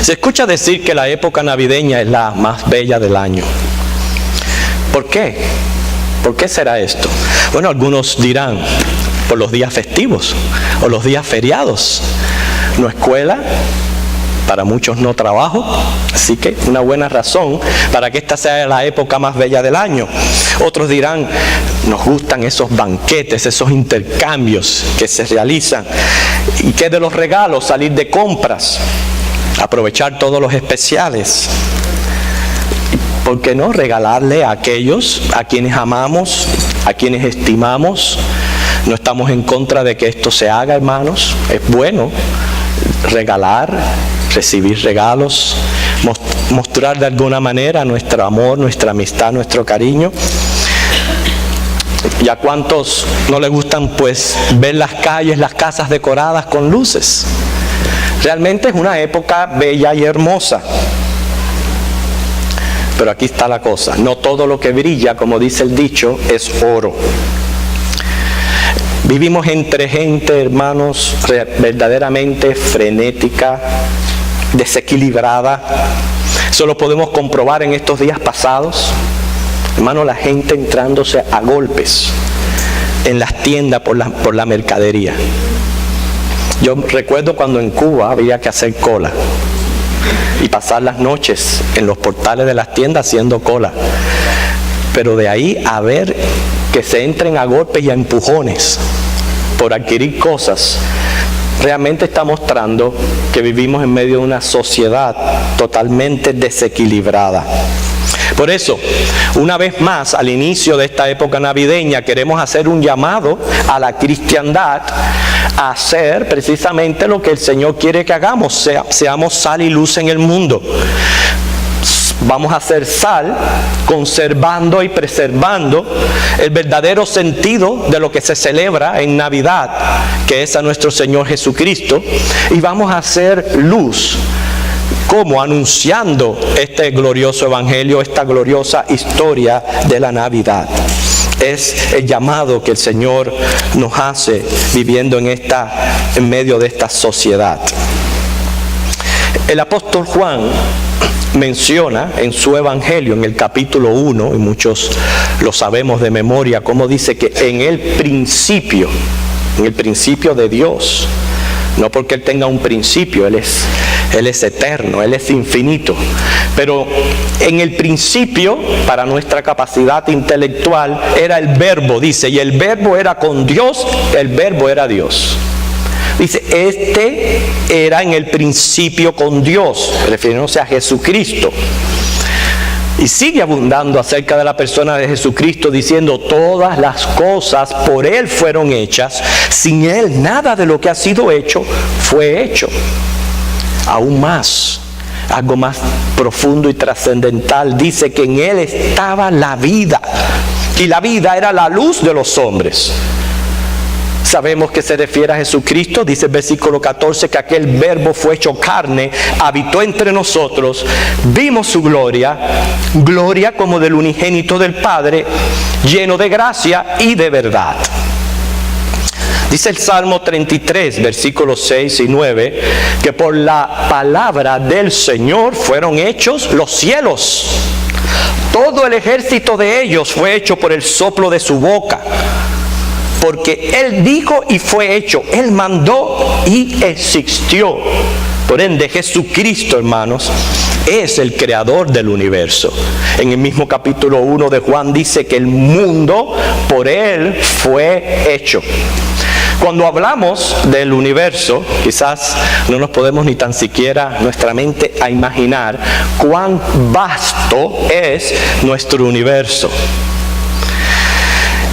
Se escucha decir que la época navideña es la más bella del año. ¿Por qué? ¿Por qué será esto? Bueno, algunos dirán por los días festivos o los días feriados. No escuela, para muchos no trabajo, así que una buena razón para que esta sea la época más bella del año. Otros dirán, nos gustan esos banquetes, esos intercambios que se realizan, y que de los regalos, salir de compras, aprovechar todos los especiales. ¿Por qué no regalarle a aquellos a quienes amamos, a quienes estimamos? No estamos en contra de que esto se haga, hermanos. Es bueno regalar, recibir regalos, mostrar de alguna manera nuestro amor, nuestra amistad, nuestro cariño. ¿Y a cuántos no les gustan pues ver las calles, las casas decoradas con luces? Realmente es una época bella y hermosa. Pero aquí está la cosa, no todo lo que brilla, como dice el dicho, es oro. Vivimos entre gente, hermanos, verdaderamente frenética, desequilibrada. Eso lo podemos comprobar en estos días pasados. Hermanos, la gente entrándose a golpes en las tiendas por la mercadería. Yo recuerdo cuando en Cuba había que hacer cola y pasar las noches en los portales de las tiendas haciendo cola. Pero de ahí a ver que se entren a golpes y a empujones por adquirir cosas, realmente está mostrando que vivimos en medio de una sociedad totalmente desequilibrada. Por eso, una vez más, al inicio de esta época navideña, queremos hacer un llamado a la cristiandad a hacer precisamente lo que el Señor quiere que hagamos, seamos sal y luz en el mundo. Vamos a ser sal, conservando y preservando el verdadero sentido de lo que se celebra en Navidad, que es a nuestro Señor Jesucristo, y vamos a ser luz, como anunciando este glorioso evangelio, esta gloriosa historia de la Navidad. Es el llamado que el Señor nos hace viviendo en medio de esta sociedad. El apóstol Juan menciona en su evangelio, en el capítulo 1, y muchos lo sabemos de memoria, como dice que en el principio de Dios, no porque Él tenga un principio, Él es eterno, Él es infinito, pero en el principio, para nuestra capacidad intelectual, era el verbo, dice, y el verbo era con Dios, el verbo era Dios. Dice, este era en el principio con Dios, refiriéndose a Jesucristo. Y sigue abundando acerca de la persona de Jesucristo, diciendo, todas las cosas por Él fueron hechas, sin Él nada de lo que ha sido hecho fue hecho. Aún más, algo más profundo y trascendental, dice que en Él estaba la vida, y la vida era la luz de los hombres. Sabemos que se refiere a Jesucristo, dice el versículo 14, que aquel verbo fue hecho carne, habitó entre nosotros, vimos su gloria, gloria como del unigénito del Padre, lleno de gracia y de verdad. Dice el Salmo 33, versículos 6 y 9, que por la palabra del Señor fueron hechos los cielos. Todo el ejército de ellos fue hecho por el soplo de su boca. Porque Él dijo y fue hecho, Él mandó y existió. Por ende, Jesucristo, hermanos, es el creador del universo. En el mismo capítulo 1 de Juan dice que el mundo por Él fue hecho. Cuando hablamos del universo, quizás no nos podemos ni tan siquiera nuestra mente a imaginar cuán vasto es nuestro universo.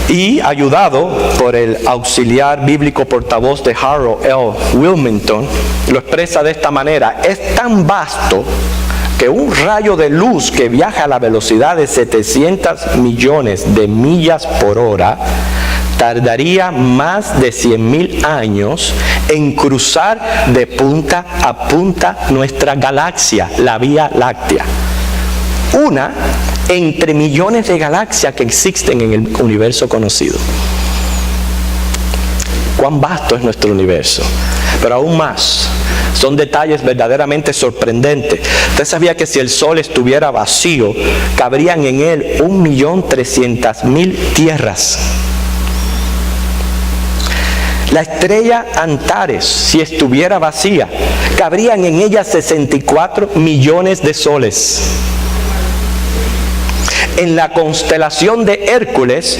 Y ayudado por el auxiliar bíblico portavoz de Harold L. Wilmington, lo expresa de esta manera: es tan vasto que un rayo de luz que viaja a la velocidad de 700 millones de millas por hora tardaría más de 100,000 años en cruzar de punta a punta nuestra galaxia, la Vía Láctea. Una entre millones de galaxias que existen en el universo conocido. Cuán vasto es nuestro universo. Pero aún más, Son detalles verdaderamente sorprendentes. Usted sabía que si el sol estuviera vacío, cabrían en él 1.300.000 tierras. La estrella Antares, si estuviera vacía, cabrían en ella 64 millones de soles. En la constelación de Hércules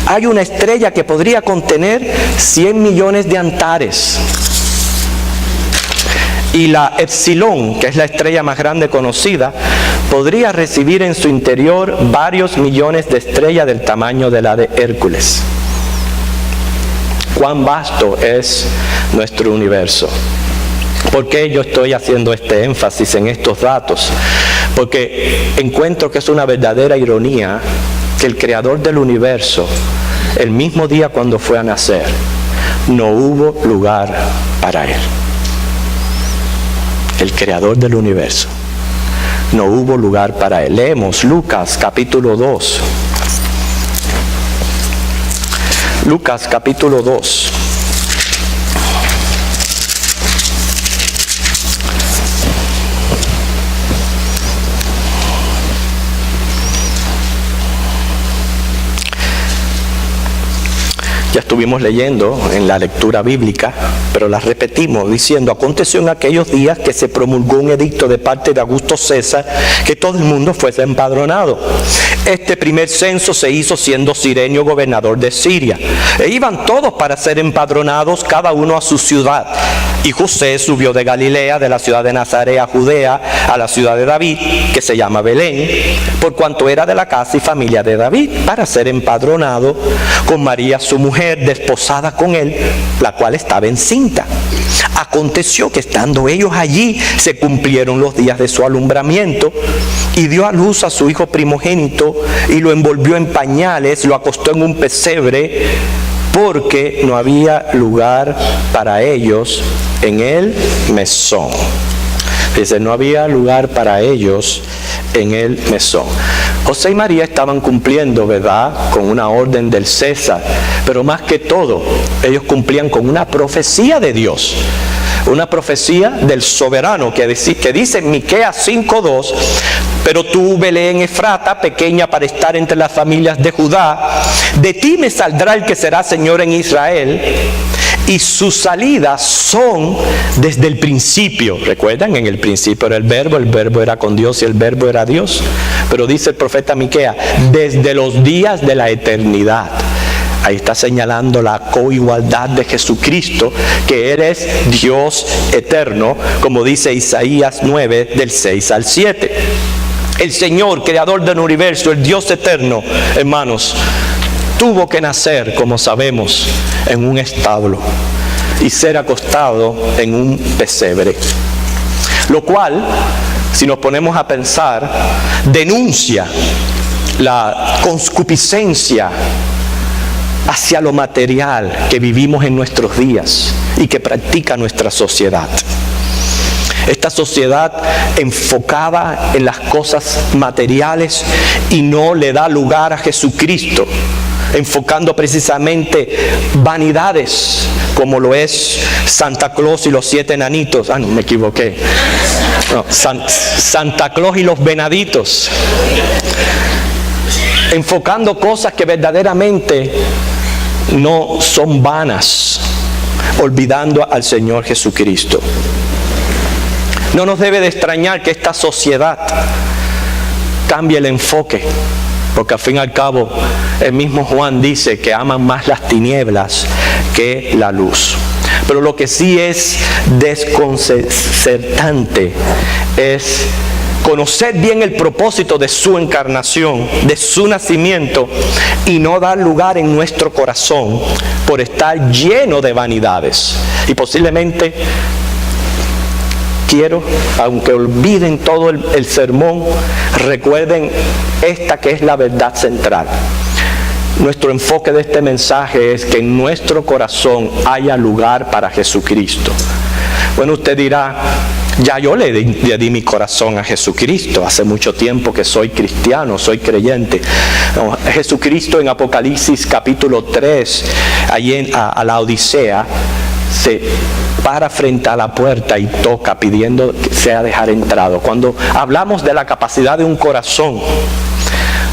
hay una estrella que podría contener 100 millones de Antares. Y la Epsilon, que es la estrella más grande conocida, podría recibir en su interior varios millones de estrellas del tamaño de la de Hércules. Cuán vasto es nuestro universo. ¿Por qué yo estoy haciendo este énfasis en estos datos? Porque encuentro que es una verdadera ironía que el creador del universo, el mismo día cuando fue a nacer, no hubo lugar para él. El creador del universo, no hubo lugar para él. Leemos Lucas capítulo 2. Lucas capítulo 2. Ya estuvimos leyendo en la lectura bíblica, pero la repetimos diciendo: aconteció en aquellos días que se promulgó un edicto de parte de Augusto César que todo el mundo fuese empadronado. Este primer censo se hizo siendo Cirenio gobernador de Siria. E iban todos para ser empadronados, cada uno a su ciudad. Y José subió de Galilea, de la ciudad de Nazaret a Judea, a la ciudad de David, que se llama Belén, por cuanto era de la casa y familia de David, para ser empadronado con María su mujer, desposada con él, la cual estaba encinta. Aconteció que estando ellos allí, se cumplieron los días de su alumbramiento, y dio a luz a su hijo primogénito, y lo envolvió en pañales, lo acostó en un pesebre, porque no había lugar para ellos en el mesón. Dice, no había lugar para ellos en el mesón. José y María estaban cumpliendo, ¿verdad?, con una orden del César, pero más que todo, ellos cumplían con una profecía de Dios. Una profecía del soberano que dice en Miqueas 5:2: pero tú, Belén Efrata, pequeña para estar entre las familias de Judá, de ti me saldrá el que será Señor en Israel, y sus salidas son desde el principio. ¿Recuerdan? En el principio era el verbo era con Dios y el verbo era Dios. Pero dice el profeta Miqueas, desde los días de la eternidad. Ahí está señalando la coigualdad de Jesucristo, que eres Dios eterno, como dice Isaías 9, del 6 al 7. El Señor, creador del universo, el Dios eterno, hermanos, tuvo que nacer, como sabemos, en un establo y ser acostado en un pesebre. Lo cual, si nos ponemos a pensar, denuncia la concupiscencia hacia lo material que vivimos en nuestros días y que practica nuestra sociedad. Esta sociedad enfocada en las cosas materiales y no le da lugar a Jesucristo, enfocando precisamente vanidades como lo es Santa Claus y los 7 enanitos. No, me equivoqué. No, Santa Claus y los venaditos. Enfocando cosas que verdaderamente no son vanas, olvidando al Señor Jesucristo. No nos debe de extrañar que esta sociedad cambie el enfoque, porque al fin y al cabo el mismo Juan dice que aman más las tinieblas que la luz. Pero lo que sí es desconcertante es conocer bien el propósito de su encarnación, de su nacimiento, y no dar lugar en nuestro corazón por estar lleno de vanidades. Y posiblemente quiero, aunque olviden todo el sermón, recuerden esta que es la verdad central. Nuestro enfoque de este mensaje es que en nuestro corazón haya lugar para Jesucristo. Bueno, usted dirá, ya yo le di mi corazón a Jesucristo, hace mucho tiempo que soy cristiano, soy creyente. No, Jesucristo en Apocalipsis capítulo 3, allí a la Odisea, se para frente a la puerta y toca pidiendo que sea dejar entrado. Cuando hablamos de la capacidad de un corazón,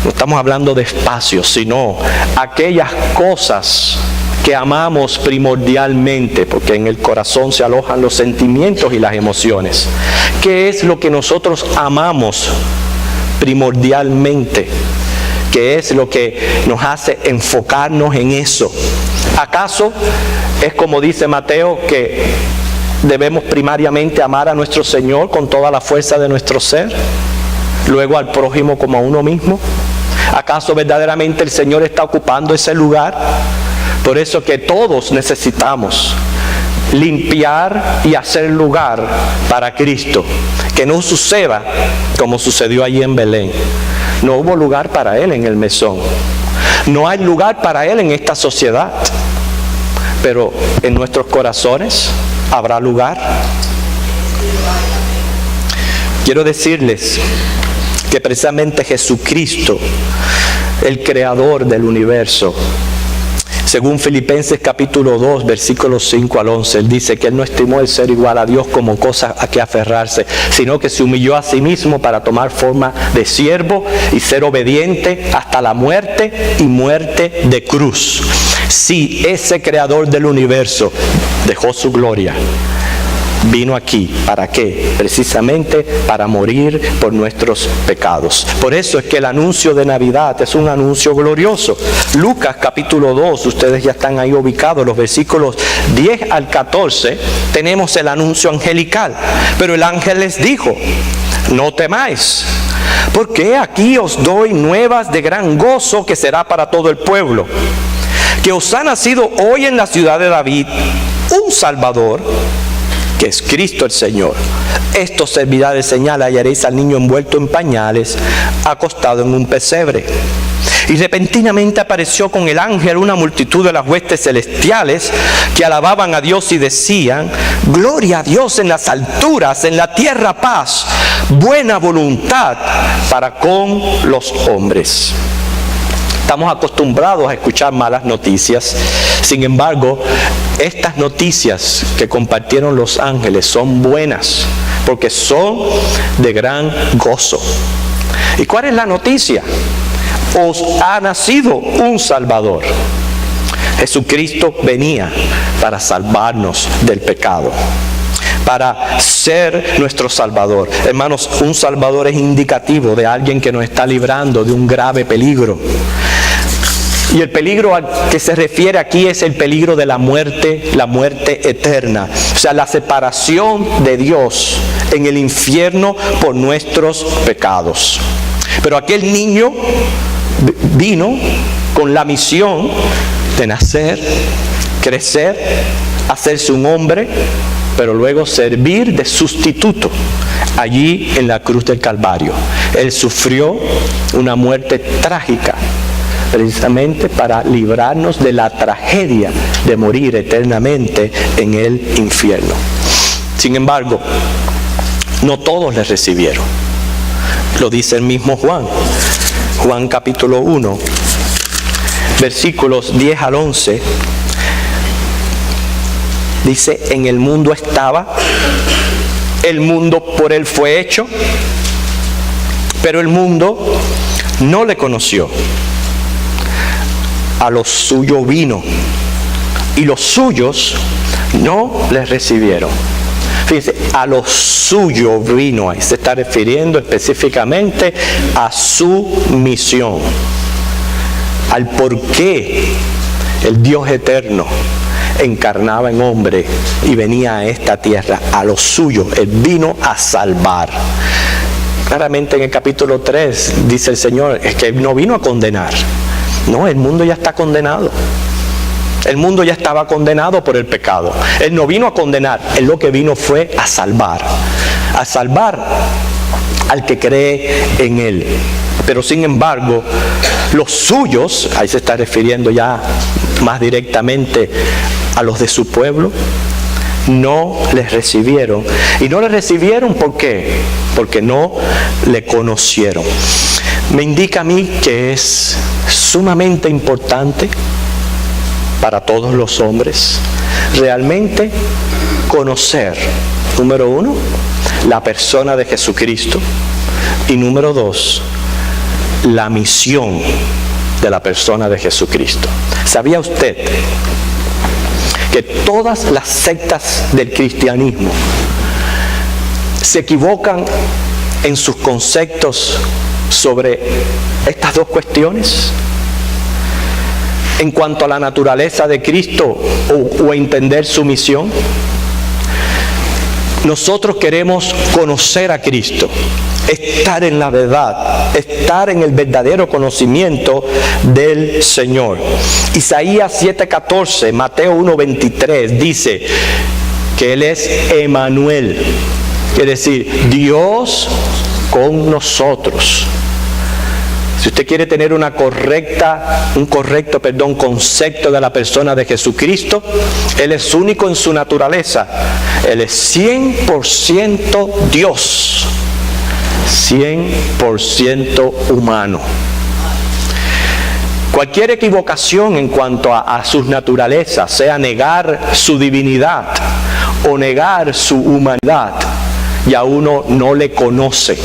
no estamos hablando de espacios, sino aquellas cosas que amamos primordialmente, porque en el corazón se alojan los sentimientos y las emociones. ¿Qué es lo que nosotros amamos primordialmente? ¿Qué es lo que nos hace enfocarnos en eso? ¿Acaso es como dice Mateo, que debemos primariamente amar a nuestro Señor con toda la fuerza de nuestro ser, luego al prójimo como a uno mismo? ¿Acaso verdaderamente el Señor está ocupando ese lugar? Por eso que todos necesitamos limpiar y hacer lugar para Cristo. Que no suceda como sucedió allí en Belén. No hubo lugar para Él en el mesón. No hay lugar para Él en esta sociedad. Pero en nuestros corazones habrá lugar. Quiero decirles que precisamente Jesucristo, el creador del universo, según Filipenses capítulo 2, versículos 5 al 11, Él dice que Él no estimó el ser igual a Dios como cosa a que aferrarse, sino que se humilló a sí mismo para tomar forma de siervo y ser obediente hasta la muerte y muerte de cruz. Sí, ese creador del universo dejó su gloria. Vino aquí, ¿para qué? Precisamente para morir por nuestros pecados. Por eso es que el anuncio de Navidad es un anuncio glorioso. Lucas capítulo 2, ustedes ya están ahí ubicados, los versículos 10 al 14, tenemos el anuncio angelical. Pero el ángel les dijo: no temáis, porque aquí os doy nuevas de gran gozo que será para todo el pueblo. Que os ha nacido hoy en la ciudad de David un Salvador, que es Cristo el Señor. Esto servirá de señal: hallaréis al niño envuelto en pañales, acostado en un pesebre. Y repentinamente apareció con el ángel una multitud de las huestes celestiales que alababan a Dios y decían: gloria a Dios en las alturas, en la tierra paz, buena voluntad para con los hombres. Estamos acostumbrados a escuchar malas noticias. Sin embargo, estas noticias que compartieron los ángeles son buenas, porque son de gran gozo. ¿Y cuál es la noticia? Os ha nacido un Salvador. Jesucristo venía para salvarnos del pecado, para ser nuestro Salvador. Hermanos, un Salvador es indicativo de alguien que nos está librando de un grave peligro. Y el peligro al que se refiere aquí es el peligro de la muerte eterna. O sea, la separación de Dios en el infierno por nuestros pecados. Pero aquel niño vino con la misión de nacer, crecer, hacerse un hombre, pero luego servir de sustituto allí en la cruz del Calvario. Él sufrió una muerte trágica, precisamente para librarnos de la tragedia de morir eternamente en el infierno. Sin embargo, no todos le recibieron. Lo dice el mismo Juan. Juan capítulo 1, versículos 10 al 11. Dice: en el mundo estaba, el mundo por él fue hecho, pero el mundo no le conoció. A los suyos vino, y los suyos no les recibieron. Fíjense, a los suyos vino, ahí se está refiriendo específicamente a su misión, al por qué el Dios eterno encarnaba en hombre y venía a esta tierra. A los suyos, Él vino a salvar. Claramente en el capítulo 3 dice el Señor, es que Él no vino a condenar. No, el mundo ya está condenado. El mundo ya estaba condenado por el pecado. Él no vino a condenar, Él lo que vino fue a salvar al que cree en Él. Pero sin embargo, los suyos, ahí se está refiriendo ya más directamente a los de su pueblo, no les recibieron. Y no les recibieron, ¿por qué? Porque no le conocieron. Me indica a mí que es sumamente importante para todos los hombres realmente conocer, número 1, la persona de Jesucristo, y número 2, la misión de la persona de Jesucristo. ¿Sabía usted que todas las sectas del cristianismo se equivocan en sus conceptos sobre estas dos cuestiones? En cuanto a la naturaleza de Cristo o entender su misión. Nosotros queremos conocer a Cristo, estar en la verdad, estar en el verdadero conocimiento del Señor. Isaías 7:14, Mateo 1:23 dice que Él es Emmanuel, es decir, Dios con nosotros. Si usted quiere tener un correcto concepto de la persona de Jesucristo, Él es único en su naturaleza. Él es 100% Dios, 100% humano. Cualquier equivocación en cuanto a sus naturalezas, sea negar su divinidad o negar su humanidad, ya uno no le conoce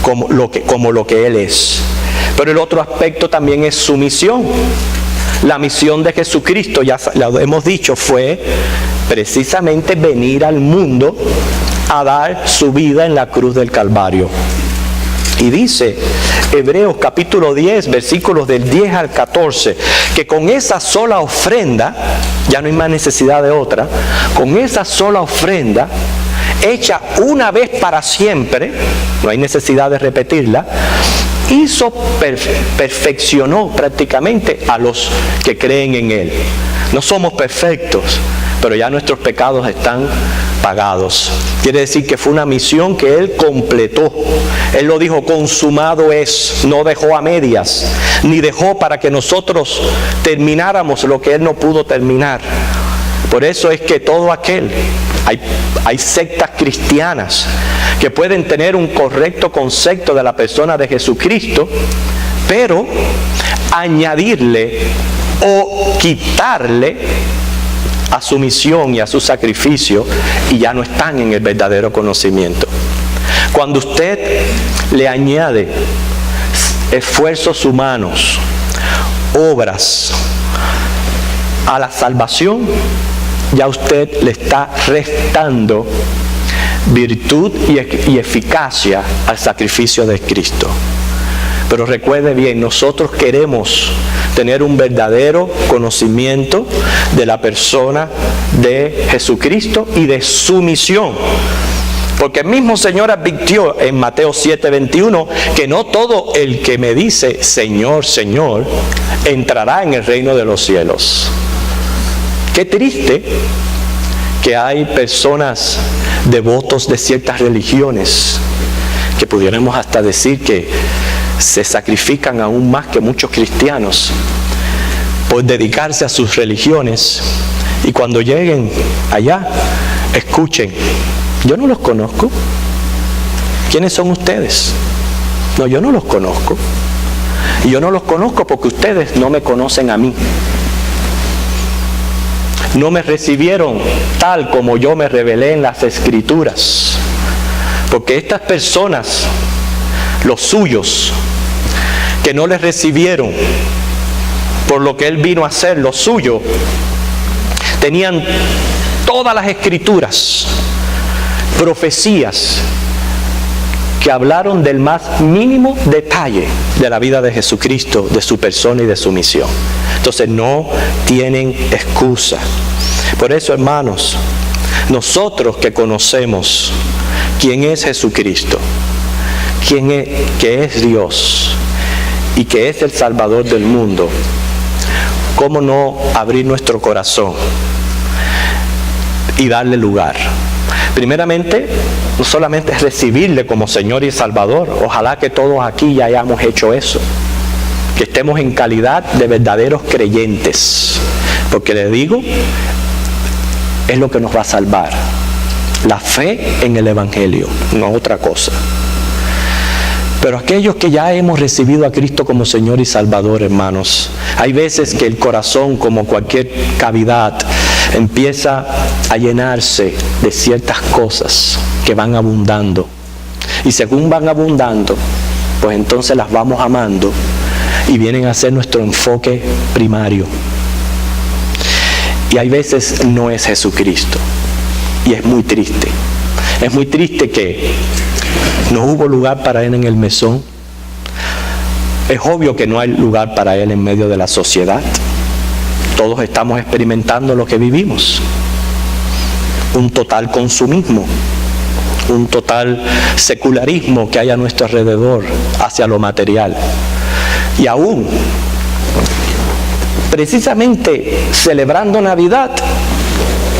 como lo que Él es. Pero el otro aspecto también es su misión. La misión de Jesucristo, ya lo hemos dicho, fue precisamente venir al mundo a dar su vida en la cruz del Calvario. Y dice Hebreos capítulo 10, versículos del 10 al 14, que con esa sola ofrenda, ya no hay más necesidad de otra, con esa sola ofrenda, hecha una vez para siempre, no hay necesidad de repetirla, perfeccionó prácticamente a los que creen en Él. No somos perfectos, pero ya nuestros pecados están pagados. Quiere decir que fue una misión que Él completó. Él lo dijo, consumado es. No dejó a medias, ni dejó para que nosotros termináramos lo que Él no pudo terminar. Por eso es que todo aquel, hay sectas cristianas que pueden tener un correcto concepto de la persona de Jesucristo, pero añadirle o quitarle a su misión y a su sacrificio, y ya no están en el verdadero conocimiento. Cuando usted le añade esfuerzos humanos, obras a la salvación, ya usted le está restando virtud y eficacia al sacrificio de Cristo. Pero recuerde bien, nosotros queremos tener un verdadero conocimiento de la persona de Jesucristo y de su misión. Porque el mismo Señor advirtió en Mateo 7:21 que no todo el que me dice Señor, Señor, entrará en el reino de los cielos. Qué triste que hay personas devotos de ciertas religiones que pudiéramos hasta decir que se sacrifican aún más que muchos cristianos por dedicarse a sus religiones, y cuando lleguen allá, escuchen, yo no los conozco. ¿Quiénes son ustedes? No, yo no los conozco. Y yo no los conozco porque ustedes no me conocen a mí. No me recibieron tal como yo me revelé en las Escrituras. Porque estas personas, los suyos, que no les recibieron por lo que Él vino a hacer, lo suyo, tenían todas las Escrituras, profecías que hablaron del más mínimo detalle de la vida de Jesucristo, de su persona y de su misión. Entonces no tienen excusa. Por eso, hermanos, nosotros que conocemos quién es Jesucristo, que es Dios y que es el Salvador del mundo, ¿cómo no abrir nuestro corazón y darle lugar? Primeramente, no solamente es recibirle como Señor y Salvador. Ojalá que todos aquí ya hayamos hecho eso, que estemos en calidad de verdaderos creyentes, porque les digo, es lo que nos va a salvar, la fe en el Evangelio, no otra cosa. Pero aquellos que ya hemos recibido a Cristo como Señor y Salvador, hermanos, Hay veces que el corazón, como cualquier cavidad, empieza a llenarse de ciertas cosas que van abundando. Y según van abundando, pues entonces las vamos amando y vienen a ser nuestro enfoque primario. Y hay veces no es Jesucristo. Y es muy triste. Es muy triste que no hubo lugar para Él en el mesón. Es obvio que no hay lugar para Él en medio de la sociedad. Todos estamos experimentando lo que vivimos. Un total consumismo, un total secularismo que hay a nuestro alrededor hacia lo material. Y aún, precisamente celebrando Navidad,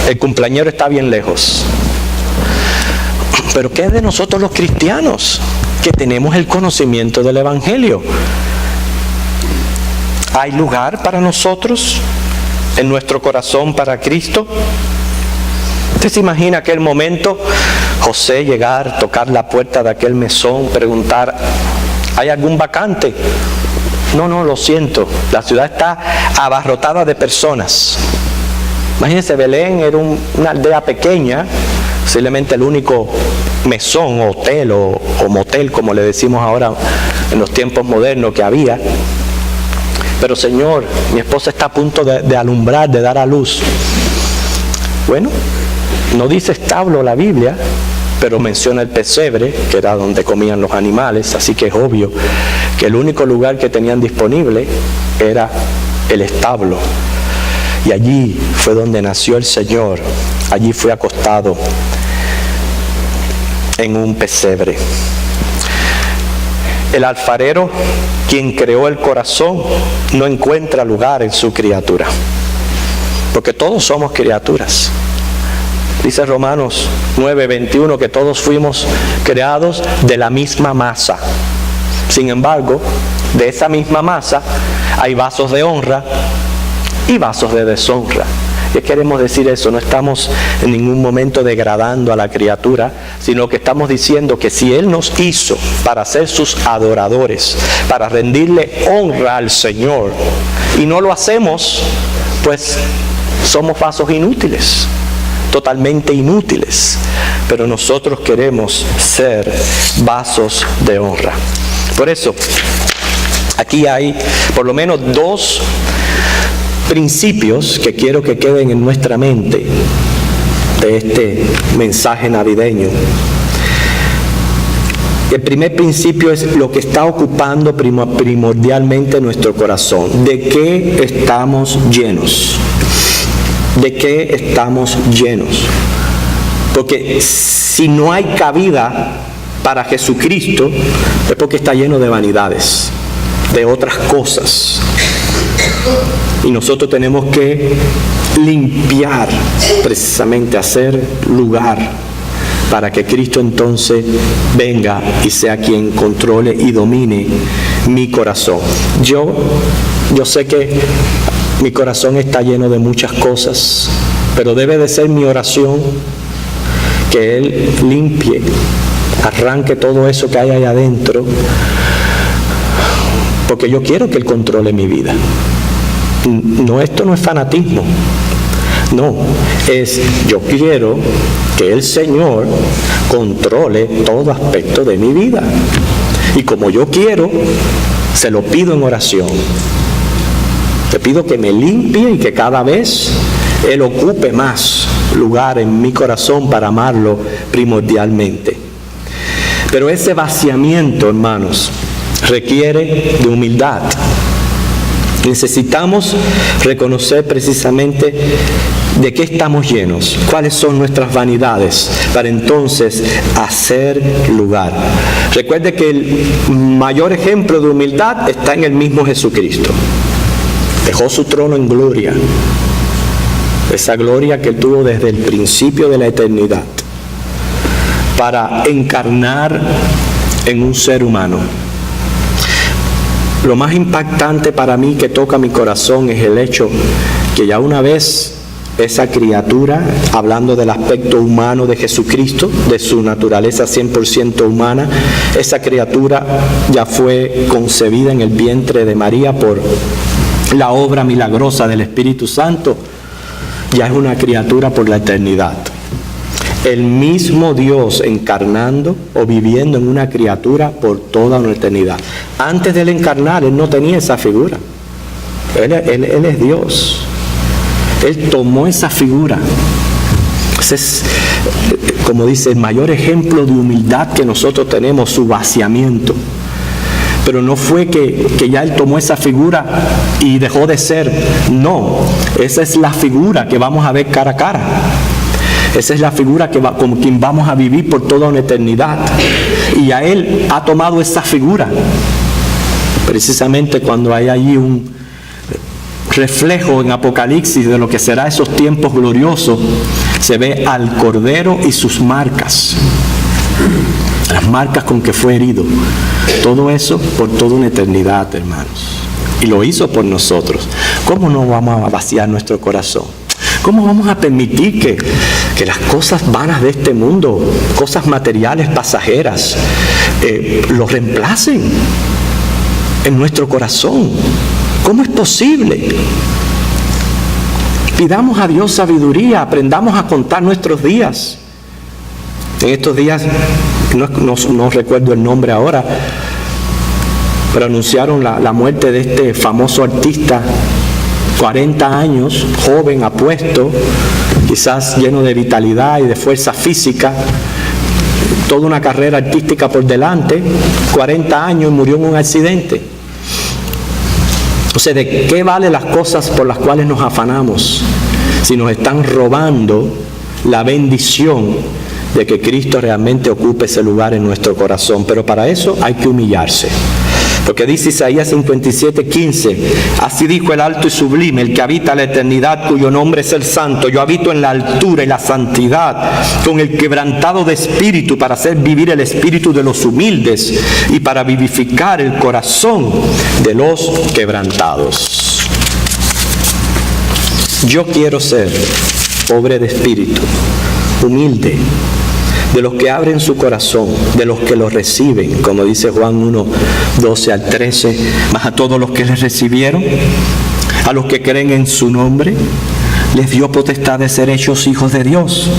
el cumpleañero está bien lejos. Pero ¿qué es de nosotros los cristianos que tenemos el conocimiento del Evangelio? ¿Hay lugar para nosotros en nuestro corazón para Cristo? ¿Usted se imagina aquel momento, José llegar, tocar la puerta de aquel mesón, preguntar, ¿hay algún vacante? No, lo siento, la ciudad está abarrotada de personas. Imagínense, Belén era una aldea pequeña, posiblemente el único mesón, hotel o motel, como le decimos ahora en los tiempos modernos, que había. Pero Señor, mi esposa está a punto de alumbrar, de dar a luz. Bueno, no dice establo la Biblia, pero menciona el pesebre, que era donde comían los animales, así que es obvio que el único lugar que tenían disponible era el establo. Y allí fue donde nació el Señor, allí fue acostado en un pesebre. El alfarero, quien creó el corazón, no encuentra lugar en su criatura, porque todos somos criaturas. Dice Romanos 9:21 que todos fuimos creados de la misma masa. Sin embargo, de esa misma masa hay vasos de honra y vasos de deshonra. ¿Qué queremos decir eso? No estamos en ningún momento degradando a la criatura, sino que estamos diciendo que si Él nos hizo para ser sus adoradores, para rendirle honra al Señor, y no lo hacemos, pues somos vasos inútiles, totalmente inútiles. Pero nosotros queremos ser vasos de honra. Por eso, aquí hay por lo menos dos principios que quiero que queden en nuestra mente de este mensaje navideño. El primer principio es lo que está ocupando primordialmente nuestro corazón. ¿De qué estamos llenos? ¿De qué estamos llenos? Porque si no hay cabida para Jesucristo, es porque está lleno de vanidades, de otras cosas. Y nosotros tenemos que limpiar, precisamente hacer lugar para que Cristo entonces venga y sea quien controle y domine mi corazón. Yo sé que mi corazón está lleno de muchas cosas, pero debe de ser mi oración que Él limpie, arranque todo eso que hay ahí adentro, porque yo quiero que Él controle mi vida. No, esto no es fanatismo. No, es yo quiero que el Señor controle todo aspecto de mi vida. Y como yo quiero, se lo pido en oración. Te pido que me limpie y que cada vez Él ocupe más lugar en mi corazón para amarlo primordialmente. Pero ese vaciamiento, hermanos, requiere de humildad. Necesitamos reconocer precisamente de qué estamos llenos, cuáles son nuestras vanidades, para entonces hacer lugar. Recuerde que el mayor ejemplo de humildad está en el mismo Jesucristo. Dejó su trono en gloria, esa gloria que Él tuvo desde el principio de la eternidad, para encarnar en un ser humano. Lo más impactante para mí que toca mi corazón es el hecho que ya una vez esa criatura, hablando del aspecto humano de Jesucristo, de su naturaleza 100% humana, esa criatura ya fue concebida en el vientre de María por la obra milagrosa del Espíritu Santo, ya es una criatura por la eternidad. El mismo Dios encarnando o viviendo en una criatura por toda una eternidad. Antes de él encarnar, él no tenía esa figura. Él es Dios. Él tomó esa figura. Ese es, como dice, el mayor ejemplo de humildad que nosotros tenemos, su vaciamiento. Pero no fue que ya él tomó esa figura y dejó de ser. No, esa es la figura que vamos a ver cara a cara. Esa es la figura con quien vamos a vivir por toda una eternidad. Y a él ha tomado esa figura. Precisamente cuando hay allí un reflejo en Apocalipsis de lo que será esos tiempos gloriosos, se ve al Cordero y sus marcas. Las marcas con que fue herido. Todo eso por toda una eternidad, hermanos. Y lo hizo por nosotros. ¿Cómo no vamos a vaciar nuestro corazón? ¿Cómo vamos a permitir que las cosas vanas de este mundo, cosas materiales pasajeras, lo reemplacen en nuestro corazón? ¿Cómo es posible? Pidamos a Dios sabiduría, aprendamos a contar nuestros días. En estos días, no recuerdo el nombre ahora, pero anunciaron la muerte de este famoso artista, 40 años, joven, apuesto, quizás lleno de vitalidad y de fuerza física, toda una carrera artística por delante, 40 años y murió en un accidente. O sea, ¿de qué valen las cosas por las cuales nos afanamos si nos están robando la bendición de que Cristo realmente ocupe ese lugar en nuestro corazón? Pero para eso hay que humillarse. Porque dice Isaías 57:15, así dijo el alto y sublime, el que habita la eternidad, cuyo nombre es el Santo. Yo habito en la altura y la santidad, con el quebrantado de espíritu, para hacer vivir el espíritu de los humildes y para vivificar el corazón de los quebrantados. Yo quiero ser pobre de espíritu, humilde, de los que abren su corazón, de los que lo reciben, como dice Juan 1:12-13, mas a todos los que les recibieron, a los que creen en su nombre, les dio potestad de ser hechos hijos de Dios,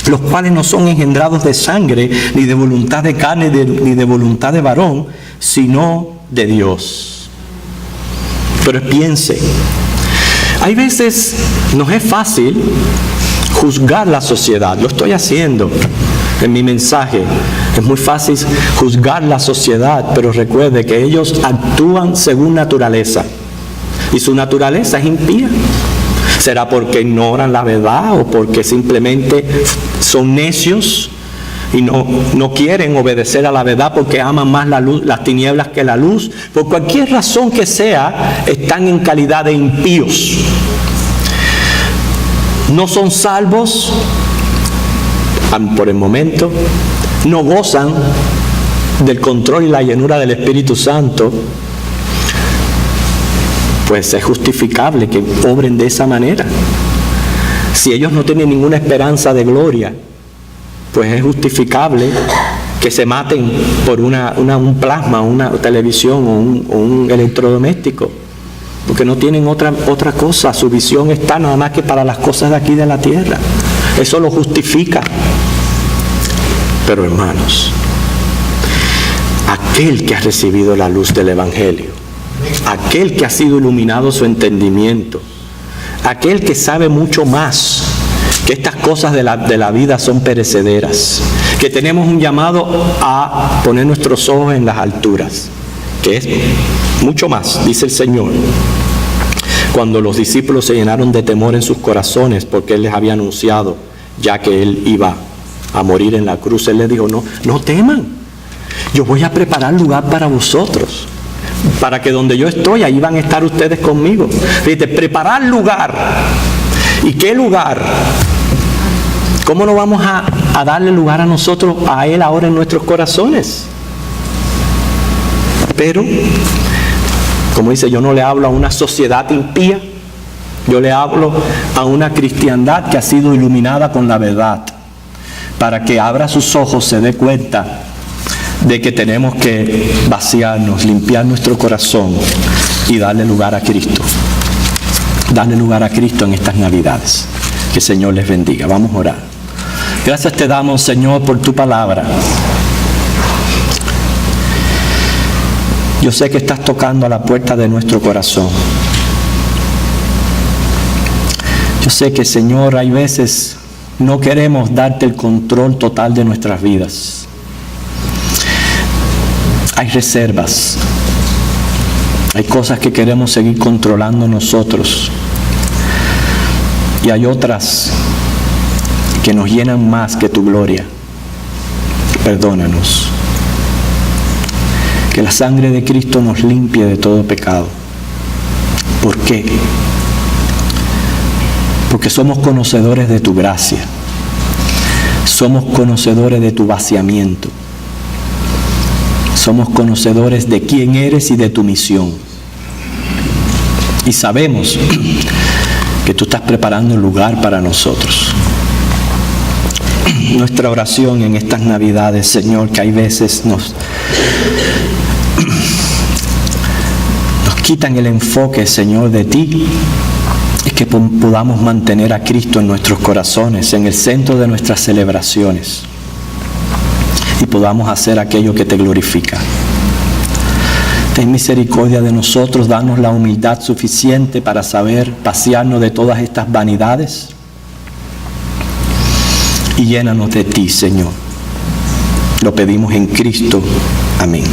los cuales no son engendrados de sangre, ni de voluntad de carne, ni de voluntad de varón, sino de Dios. Pero piense, hay veces nos es fácil juzgar la sociedad. Lo estoy haciendo en mi mensaje. Es muy fácil juzgar la sociedad, pero recuerde que ellos actúan según naturaleza. Y su naturaleza es impía. ¿Será porque ignoran la verdad o porque simplemente son necios y no quieren obedecer a la verdad porque aman más la luz, las tinieblas que la luz? Por cualquier razón que sea, están en calidad de impíos. No son salvos por el momento, no gozan del control y la llenura del Espíritu Santo. Pues es justificable que obren de esa manera. Si ellos no tienen ninguna esperanza de gloria, pues es justificable que se maten por un plasma, una televisión o un electrodoméstico. Porque no tienen otra cosa, su visión está nada más que para las cosas de aquí de la tierra. Eso lo justifica. Pero hermanos, aquel que ha recibido la luz del Evangelio, aquel que ha sido iluminado su entendimiento, aquel que sabe mucho más que estas cosas de la vida son perecederas, que tenemos un llamado a poner nuestros ojos en las alturas, que es mucho más, dice el Señor. Cuando los discípulos se llenaron de temor en sus corazones porque Él les había anunciado ya que Él iba a morir en la cruz, Él les dijo, no teman, yo voy a preparar lugar para vosotros, para que donde yo estoy, ahí van a estar ustedes conmigo. Fíjate, preparar lugar. ¿Y qué lugar? ¿Cómo no vamos a darle lugar a nosotros, a Él ahora en nuestros corazones? Pero, como dice, yo no le hablo a una sociedad impía, yo le hablo a una cristiandad que ha sido iluminada con la verdad, para que abra sus ojos, se dé cuenta de que tenemos que vaciarnos, limpiar nuestro corazón y darle lugar a Cristo. Darle lugar a Cristo en estas Navidades. Que el Señor les bendiga. Vamos a orar. Gracias te damos, Señor, por tu palabra. Yo sé que estás tocando a la puerta de nuestro corazón. Yo sé que, Señor, hay veces no queremos darte el control total de nuestras vidas. Hay reservas. Hay cosas que queremos seguir controlando nosotros. Y hay otras que nos llenan más que tu gloria. Perdónanos. Que la sangre de Cristo nos limpie de todo pecado. ¿Por qué? Porque somos conocedores de tu gracia. Somos conocedores de tu vaciamiento. Somos conocedores de quién eres y de tu misión. Y sabemos que tú estás preparando un lugar para nosotros. Nuestra oración en estas Navidades, Señor, que hay veces nos quitan el enfoque, Señor, de ti, es que podamos mantener a Cristo en nuestros corazones, en el centro de nuestras celebraciones, y podamos hacer aquello que te glorifica. Ten misericordia de nosotros, danos la humildad suficiente para saber vaciarnos de todas estas vanidades y llénanos de ti, Señor. Lo pedimos en Cristo. Amén.